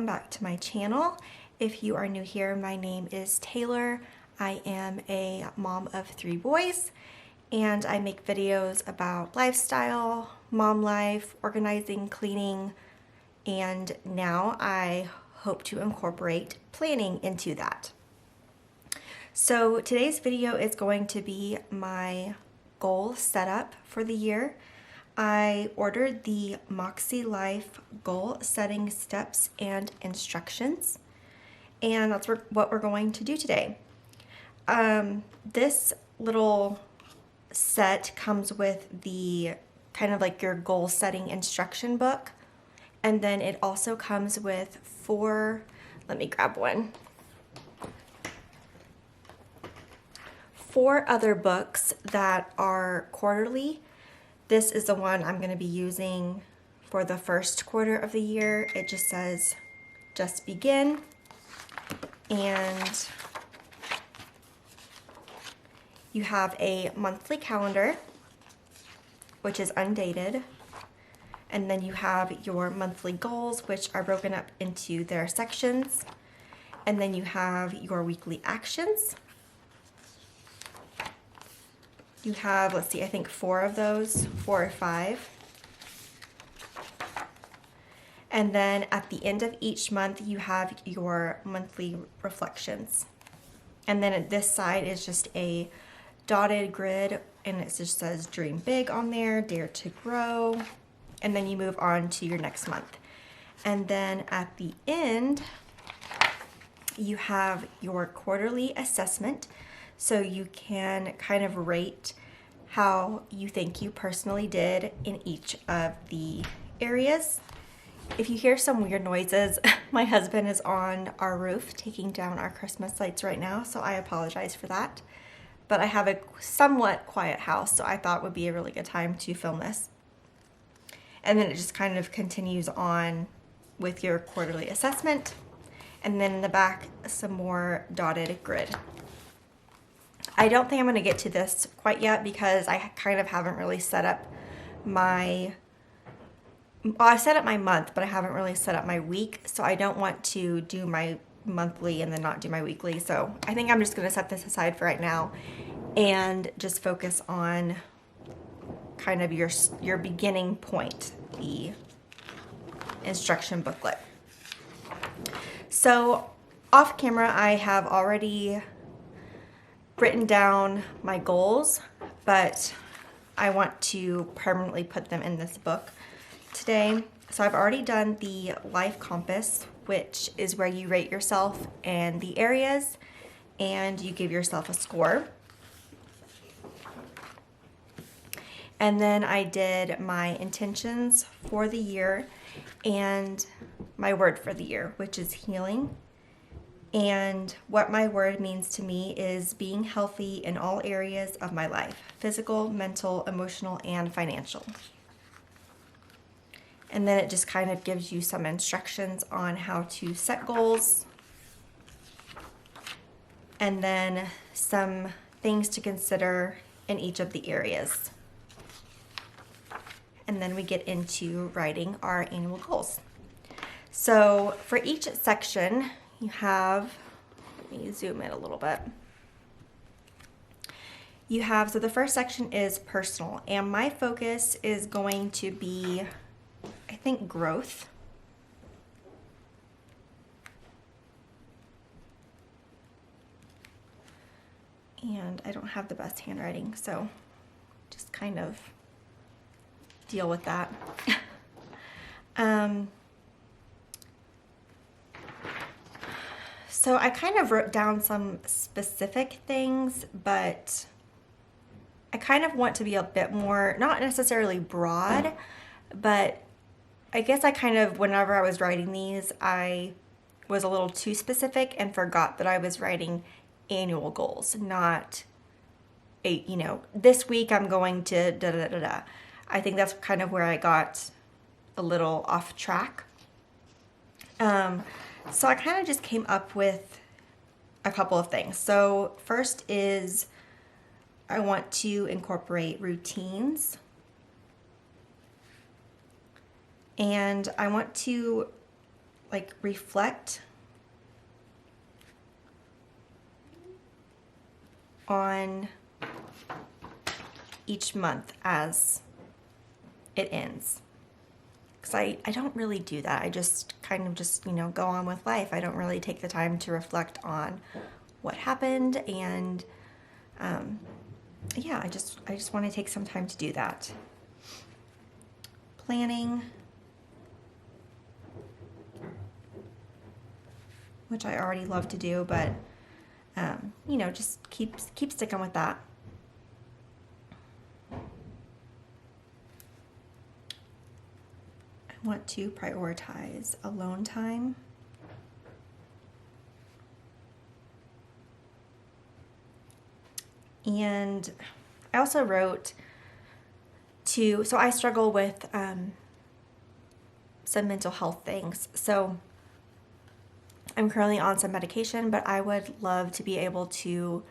back to my channel. If you are new here, my name is Taylor. I am a mom of 3 boys, and I make videos about lifestyle, mom life, organizing, cleaning, and now I hope to incorporate planning into that. So today's video is going to be my goal setup for the year. I ordered the Makse Life Goal Setting steps and instructions, and that's what we're going to do today. This little set comes with the kind of like your goal setting instruction book, and then it also comes with 4, let me grab one, 4 other books that are quarterly. This is the one I'm going to be using for the first quarter of the year. It just says, just begin. And you have a monthly calendar, which is undated. And then you have your monthly goals, which are broken up into their sections. And then you have your weekly actions. You have, let's see, I think 4 of those, 4 or 5. And then at the end of each month, you have your monthly reflections. And then at this side is just a dotted grid, and it just says dream big on there, dare to grow. And then you move on to your next month. And then at the end, you have your quarterly assessment. So you can kind of rate how you think you personally did in each of the areas. If you hear some weird noises, my husband is on our roof taking down our Christmas lights right now, so I apologize for that. But I have a somewhat quiet house, so I thought it would be a really good time to film this. And then it just kind of continues on with your quarterly assessment. And then in the back, some more dotted grid. I don't think I'm going to get to this quite yet because I kind of haven't really set up my, well, I set up my month, but I haven't really set up my week. So I don't want to do my monthly and then not do my weekly. So I think I'm just going to set this aside for right now and just focus on kind of your beginning point, the instruction booklet. So off camera, I have already written down my goals, but I want to permanently put them in this book today. So I've already done the life compass, which is where you rate yourself and the areas, and you give yourself a score. And then I did my intentions for the year and my word for the year, which is healing. And what my word means to me is being healthy in all areas of my life: physical, mental, emotional, and financial. And then it just kind of gives you some instructions on how to set goals, and then some things to consider in each of the areas. And then we get into writing our annual goals. So for each section, you have, let me zoom in a little bit. You have, so the first section is personal, and my focus is going to be, I think, growth. And I don't have the best handwriting, so just kind of deal with that. So I kind of wrote down some specific things, but I kind of want to be a bit more, not necessarily broad, but I guess I kind of, whenever I was writing these, I was a little too specific and forgot that I was writing annual goals, not this week I'm going to da da da da. I think that's kind of where I got a little off track. So I kind of just came up with a couple of things. So first is I want to incorporate routines. And I want to like reflect on each month as it ends. Because I don't really do that. I just kind of just, go on with life. I don't really take the time to reflect on what happened. And yeah, I just want to take some time to do that. Planning, which I already love to do, but just keep sticking with that. I want to prioritize alone time. And I also wrote so I struggle with some mental health things. So I'm currently on some medication, but I would love to be able to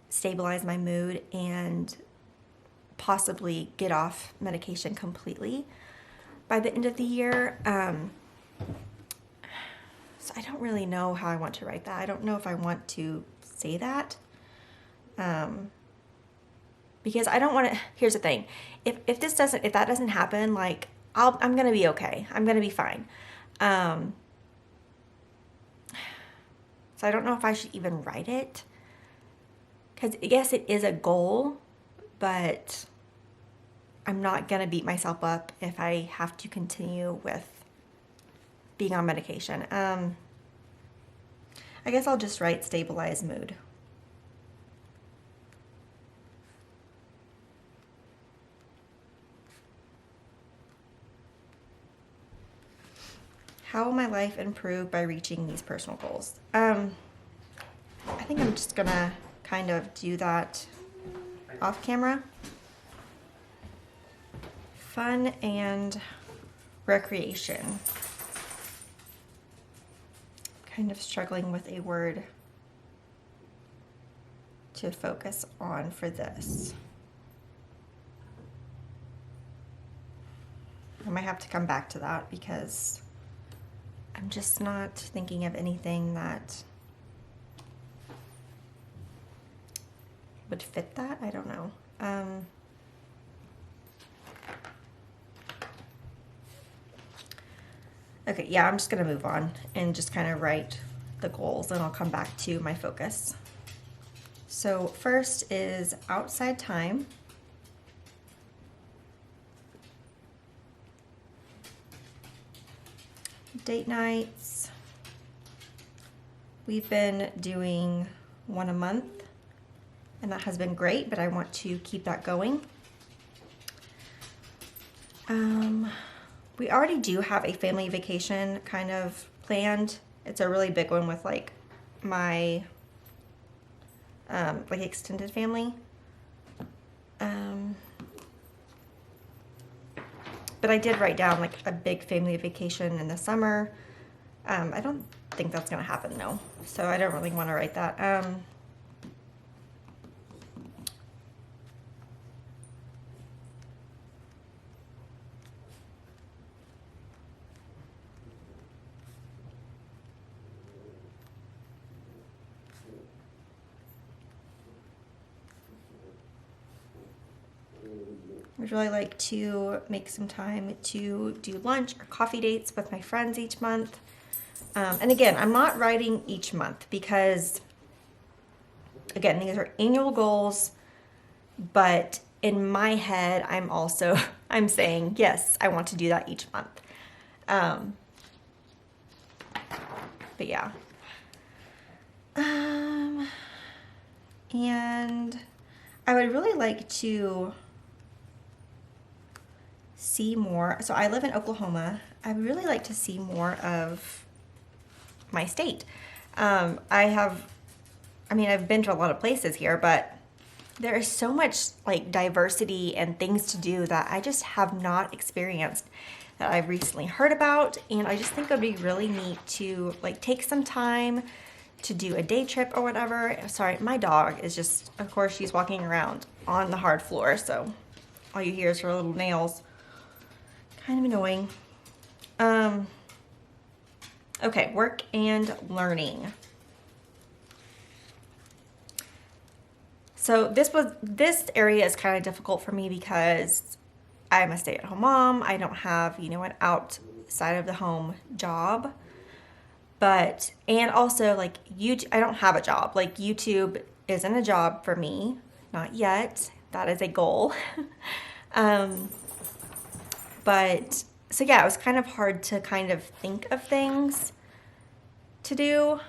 stabilize my mood and possibly get off medication completely by the end of the year. So I don't really know how I want to write that. I don't know if I want to say that. Because I don't want to, here's the thing. If that doesn't happen, like I'm going to be okay. I'm going to be fine. So I don't know if I should even write it. Because yes, it is a goal, but I'm not going to beat myself up if I have to continue with being on medication. I guess I'll just write stabilize mood. How will my life improve by reaching these personal goals? I think I'm just gonna kind of do that off camera. Fun and recreation. Kind of struggling with a word to focus on for this. I might have to come back to that because I'm just not thinking of anything that would fit that. I don't know. Okay, yeah, I'm just gonna move on and just kind of write the goals, and I'll come back to my focus. So first is outside time. Date nights. We've been doing one a month, and that has been great, but I want to keep that going. We already do have a family vacation kind of planned. It's a really big one with like my like extended family. But I did write down like a big family vacation in the summer. I don't think that's gonna happen though, so I don't really want to write that. I'd really like to make some time to do lunch or coffee dates with my friends each month. And again, I'm not writing each month because, again, these are annual goals, but in my head, I'm saying, yes, I want to do that each month. But yeah. And I would really like to see more. So I live in Oklahoma. I would really like to see more of my state. I've been to a lot of places here, but there is so much like diversity and things to do that I just have not experienced that I've recently heard about. And I just think it would be really neat to like take some time to do a day trip or whatever. Sorry, my dog is just, of course, she's walking around on the hard floor, so all you hear is her little nails. Kind of annoying. Okay, work and learning. So this area is kind of difficult for me because I'm a stay-at-home mom. I don't have, an outside of the home job. And also like YouTube, I don't have a job. Like YouTube isn't a job for me, not yet. That is a goal. um, but so yeah, it was kind of hard to kind of think of things to do.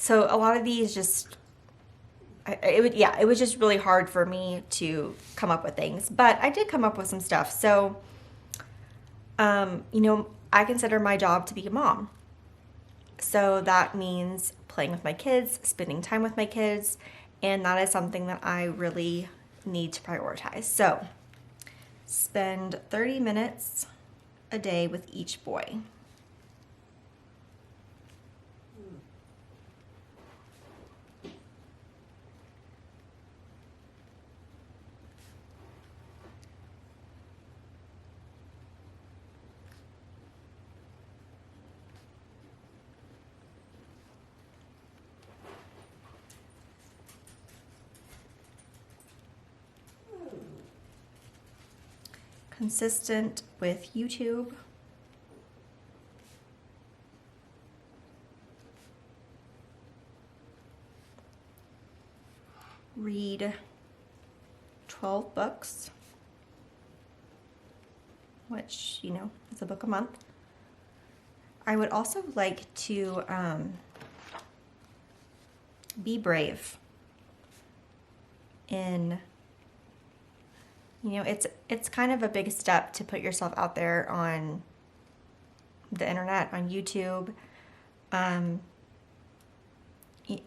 So a lot of these just, it was just really hard for me to come up with things, but I did come up with some stuff. So, I consider my job to be a mom. So that means playing with my kids, spending time with my kids, and that is something that I really need to prioritize. So spend 30 minutes a day with each boy. Consistent with YouTube. Read 12 books, which, is a book a month. I would also like to be brave in, it's kind of a big step to put yourself out there on the internet, on YouTube. And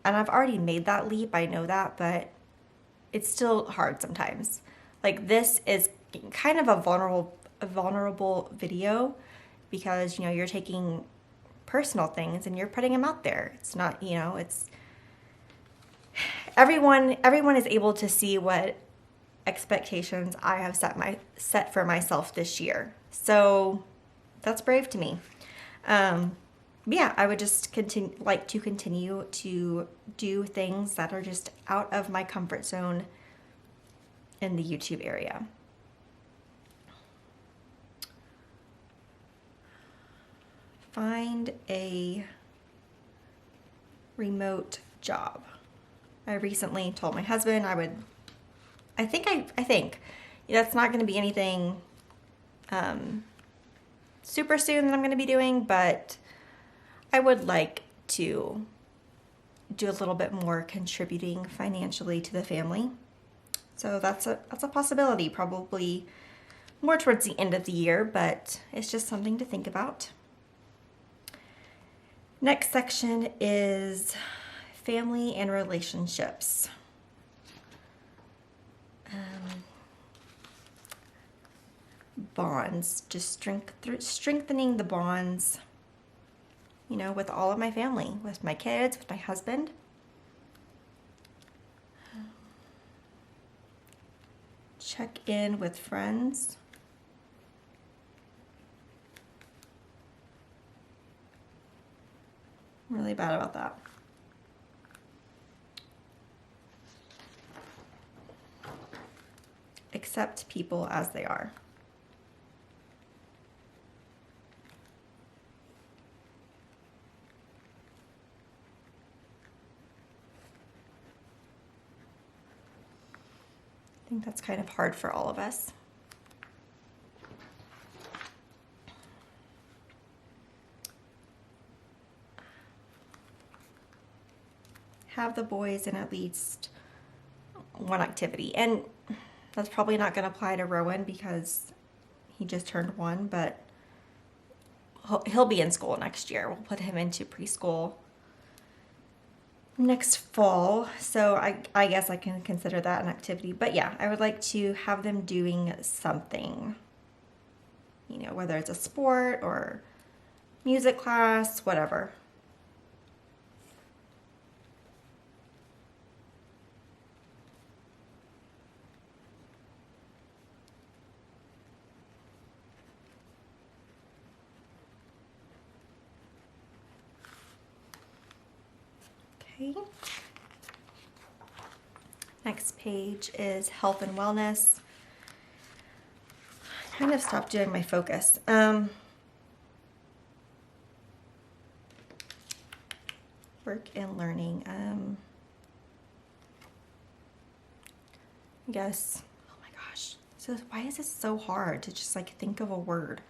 I've already made that leap, I know that, but it's still hard sometimes. Like this is kind of a vulnerable video because, you're taking personal things and you're putting them out there. It's not, it's everyone is able to see what expectations I have set for myself this year. So that's brave to me. Yeah, I would just continue to do things that are just out of my comfort zone in the YouTube area. Find a remote job. I recently told my husband I think that's not going to be anything super soon that I'm going to be doing, but I would like to do a little bit more contributing financially to the family. So that's a possibility, probably more towards the end of the year, but it's just something to think about. Next section is family and relationships. Bonds, just strengthening the bonds, with all of my family, with my kids, with my husband. Check in with friends. I'm really bad about that. Accept people as they are. I think that's kind of hard for all of us. Have the boys in at least one activity. And that's probably not going to apply to Rowan because he just turned 1, but he'll be in school next year. We'll put him into preschool next fall. So I guess I can consider that an activity. But yeah, I would like to have them doing something, whether it's a sport or music class, whatever. Okay. Next page is health and wellness. I kind of stopped doing my focus. Work and learning. I guess, oh my gosh. So why is it so hard to just like think of a word?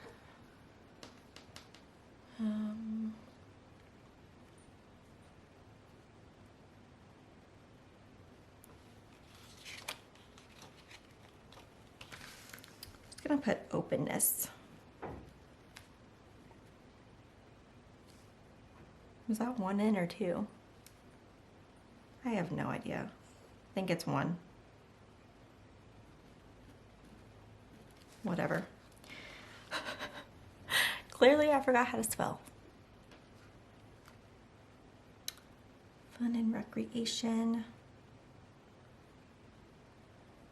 I'm gonna put openness. Was that 1 in or 2? I have no idea. I think it's 1. Whatever. Clearly I forgot how to spell. Fun and recreation.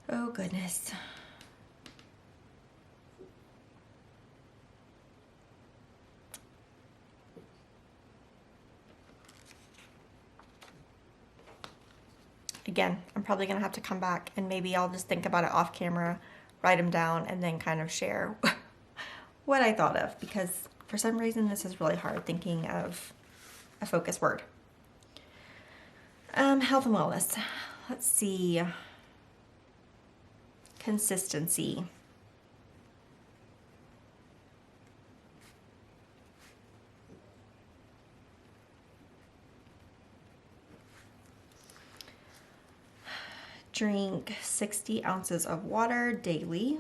Oh goodness. Again, I'm probably gonna have to come back and maybe I'll just think about it off camera, write them down, and then kind of share what I thought of, because for some reason this is really hard thinking of a focus word. Health and wellness. Let's see. Consistency. Drink 60 ounces of water daily.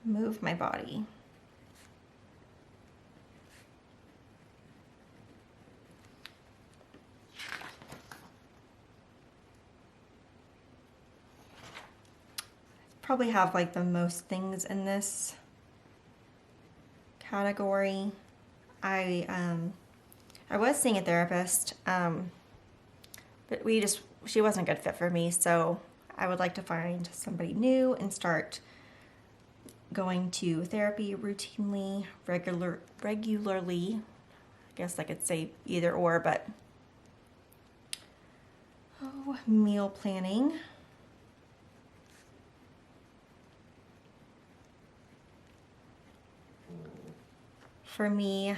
Move my body. Probably have like the most things in this category. I was seeing a therapist, but she wasn't a good fit for me, so I would like to find somebody new and start going to therapy routinely, regularly. I guess I could say either or, but meal planning. For me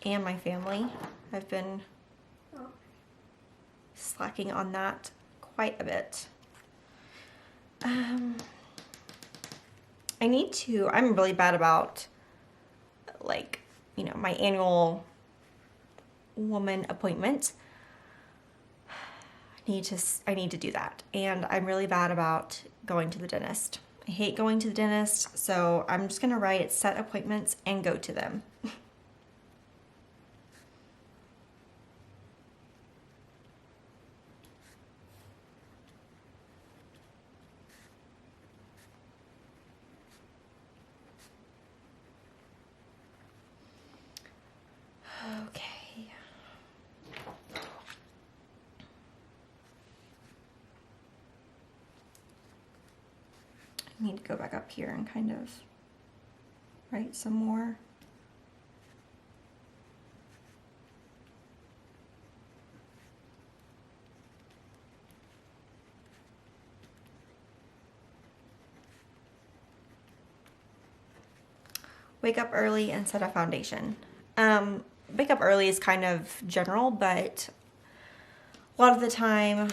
and my family, I've been slacking on that quite a bit. I'm really bad about like, my annual woman appointment. I need to do that. And I'm really bad about going to the dentist. I hate going to the dentist, so I'm just gonna write set appointments and go to them. Okay. I need to go back up here and kind of write some more. Wake up early and set a foundation. Wake up early is kind of general, but a lot of the time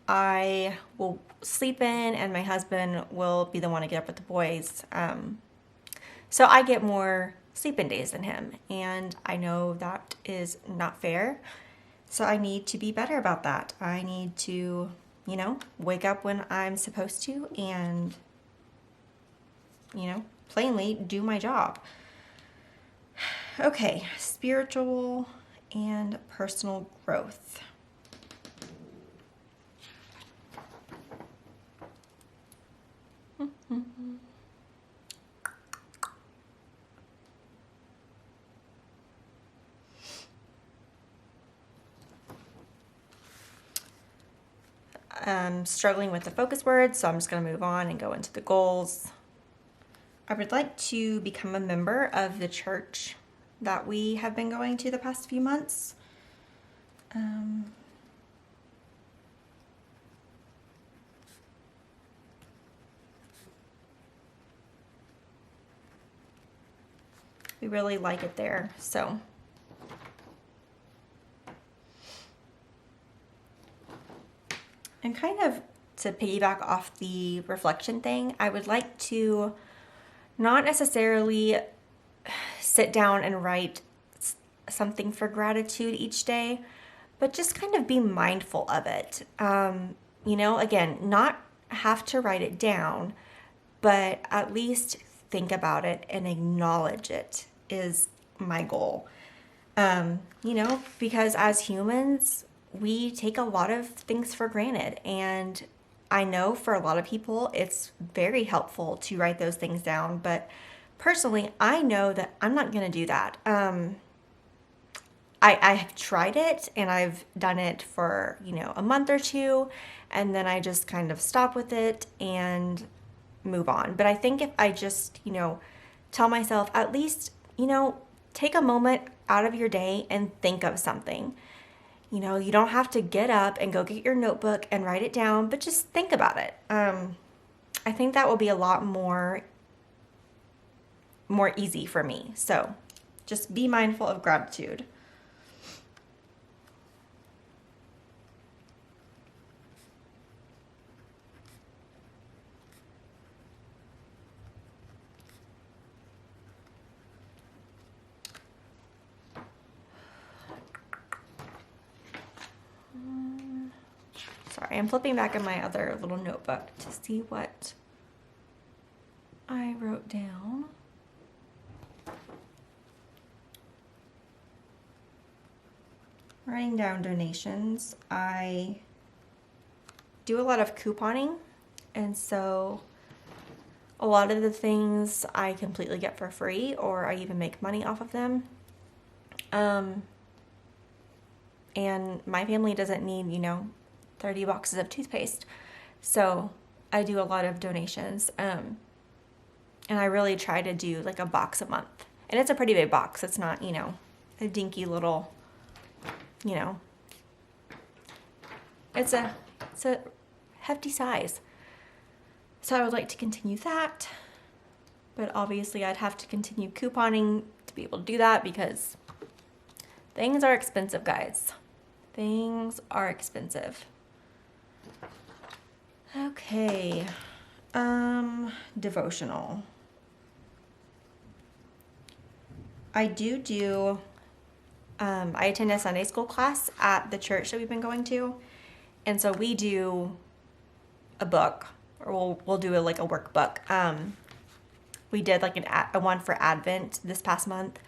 I will sleep in and my husband will be the one to get up with the boys. So I get more sleep-in days than him, and I know that is not fair. So I need to be better about that. I need to, wake up when I'm supposed to and, plainly do my job. Okay, spiritual and personal growth. struggling with the focus words, so I'm just going to move on and go into the goals. I would like to become a member of the church that we have been going to the past few months. We really like it there, so. And kind of to piggyback off the reflection thing, I would like to not necessarily sit down and write something for gratitude each day, but just kind of be mindful of it. Again, not have to write it down, but at least think about it and acknowledge it is my goal. Because as humans, we take a lot of things for granted. And I know for a lot of people, it's very helpful to write those things down. But personally, I know that I'm not going to do that. I have tried it and I've done it for, a month or two. And then I just kind of stop with it and move on. But I think if I just, tell myself at least, take a moment out of your day and think of something. You don't have to get up and go get your notebook and write it down, but just think about it. I think that will be a lot more easy for me. So just be mindful of gratitude. Sorry, I'm flipping back in my other little notebook to see what I wrote down. Writing down donations. I do a lot of couponing, and so a lot of the things I completely get for free, or I even make money off of them. And my family doesn't need, 30 boxes of toothpaste. So I do a lot of donations. And I really try to do like a box a month. And it's a pretty big box. It's not, a dinky little, it's a hefty size. So I would like to continue that. But obviously I'd have to continue couponing to be able to do that because things are expensive, guys. Things are expensive. Okay. Devotional. I attend a Sunday school class at the church that we've been going to. And so we do a book, or we'll do a workbook. We did like a one for Advent this past month.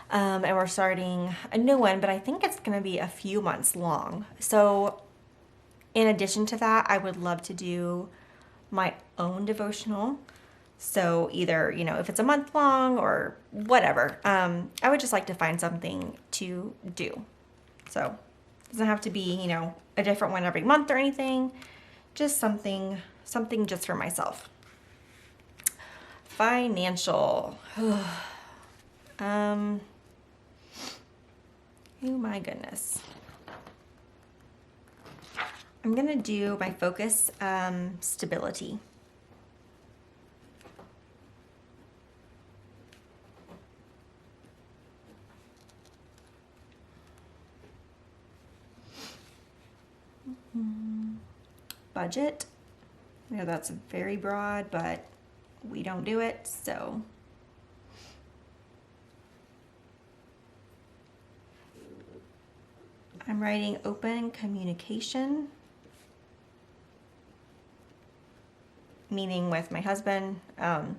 And we're starting a new one, but I think it's going to be a few months long. So in addition to that, I would love to do my own devotional. So either, if it's a month long or whatever, I would just like to find something to do. So it doesn't have to be, a different one every month or anything. Just something just for myself. Financial. Oh my goodness. I'm going to do my focus, stability. Budget. That's very broad, but we don't do it, so. I'm writing open communication, meaning with my husband. It's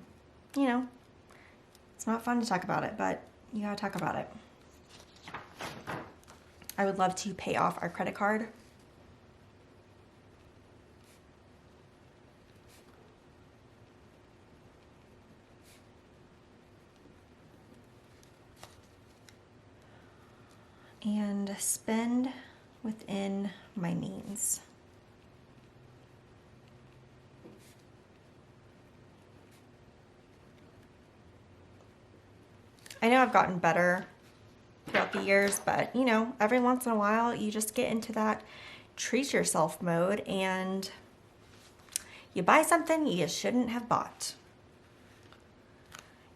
not fun to talk about it, but you gotta talk about it. I would love to pay off our credit card. And spend within my means. I know I've gotten better throughout the years, but you know, every once in a while you just get into that treat yourself mode and you buy something you shouldn't have bought.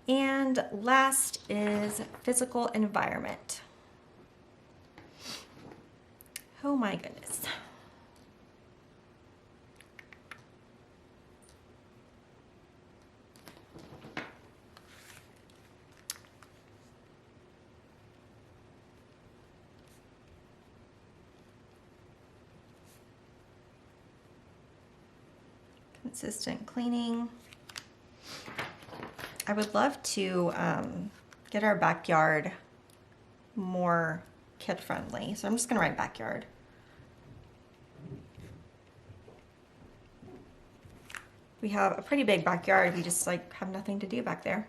And last is physical environment. Oh my goodness. Consistent cleaning. I would love to get our backyard more kid friendly. So I'm just gonna write backyard. We have a pretty big backyard. We just like have nothing to do back there.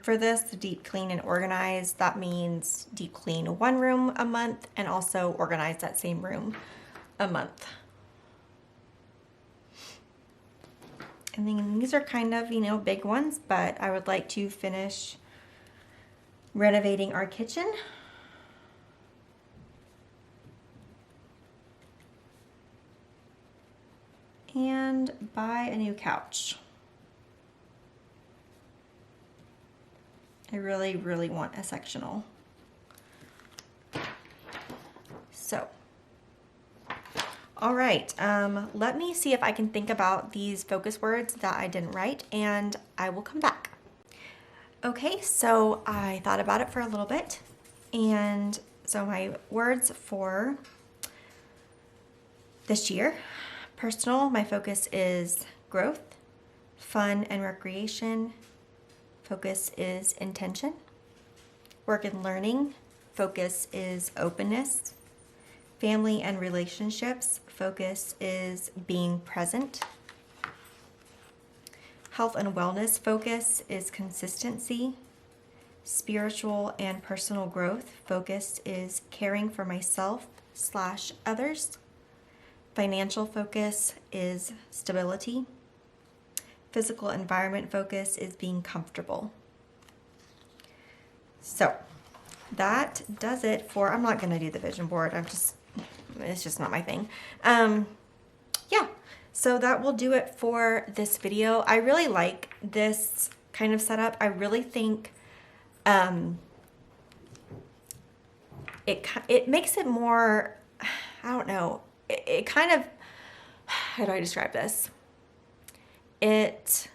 For this, deep clean and organize, that means deep clean one room a month and also organize that same room a month. And then these are kind of, you know, big ones, but I would like to finish renovating our kitchen. And buy a new couch. I really, really want a sectional. So, all right, let me see if I can think about these focus words that I didn't write, and I will come back. Okay, so I thought about it for a little bit, and so my words for this year: personal, my focus is growth; fun and recreation, focus is intention; work and learning, focus is openness; family and relationships, focus is being present; health and wellness, focus is consistency; spiritual and personal growth, focus is caring for myself/others; financial focus is stability; physical environment focus is being comfortable. So that does it for, I'm not going to do the vision board. It's just not my thing. Yeah, so that will do it for this video. I really like this kind of setup. I really think it makes it more, I don't know, it kind of, how do I describe this? It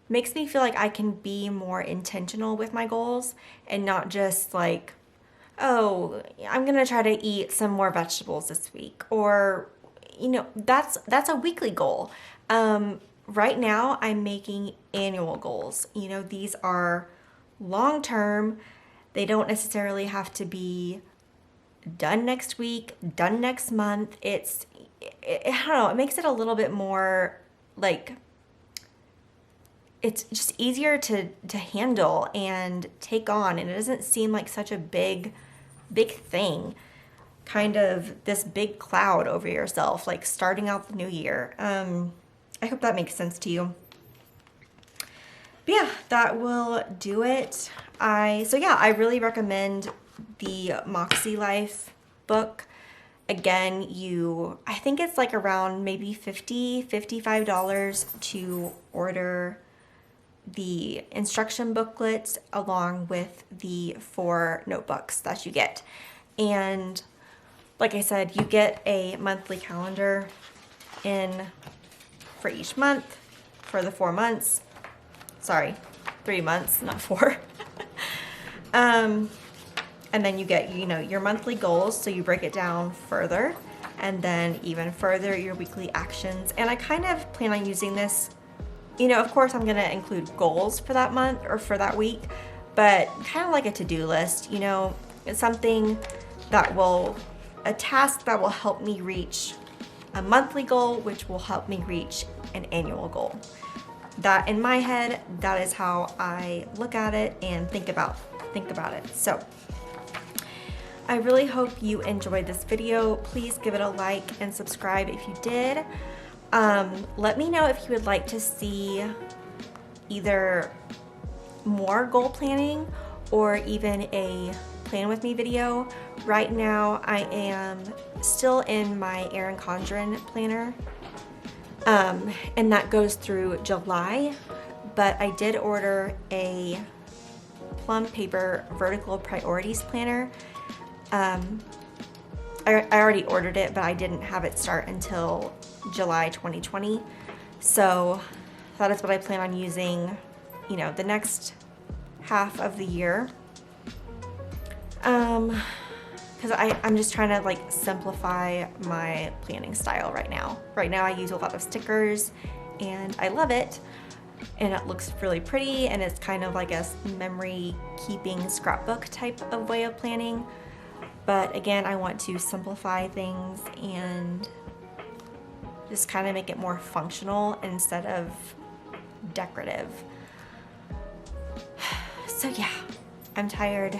makes me feel like I can be more intentional with my goals and not just like, oh, I'm going to try to eat some more vegetables this week, or, you know, that's a weekly goal. Right now I'm making annual goals. You know, these are long term. They don't necessarily have to be done next week, done next month. I don't know, it makes it a little bit more like, it's just easier to handle and take on, and it doesn't seem like such a big thing, kind of this big cloud over yourself, like starting out the new year. I hope that makes sense to you. But yeah, that will do it. I really recommend the Makse Life book. Again, I think it's like around maybe $55 to order the instruction booklets along with the 4 notebooks that you get. And like I said, you get a monthly calendar for each month for the 4 months. Sorry, 3 months, not 4. And then you get, you know, your monthly goals, so you break it down further, and then even further your weekly actions. And I kind of plan on using this, you know, of course I'm going to include goals for that month or for that week, but kind of like a to-do list, you know, it's something a task that will help me reach a monthly goal, which will help me reach an annual goal. That, in my head, that is how I look at it and think about think about it. So I really hope you enjoyed this video. Please give it a like and subscribe if you did. Let me know if you would like to see either more goal planning or even a plan with me video. Right now I am still in my Erin Condren planner, and that goes through July, but I did order a plum paper vertical priorities planner. I already ordered it, but I didn't have it start until July 2020. So that is what I plan on using, you know, the next half of the year. Because I'm just trying to like simplify my planning style right now. Right now I use a lot of stickers and I love it. And it looks really pretty, and it's kind of like a memory keeping scrapbook type of way of planning. But again, I want to simplify things and just kind of make it more functional instead of decorative. So yeah, I'm tired.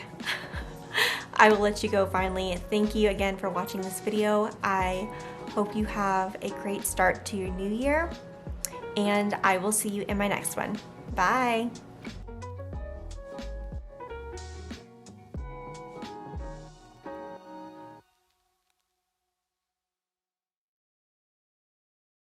I will let you go finally. Thank you again for watching this video. I hope you have a great start to your new year, and I will see you in my next one. Bye.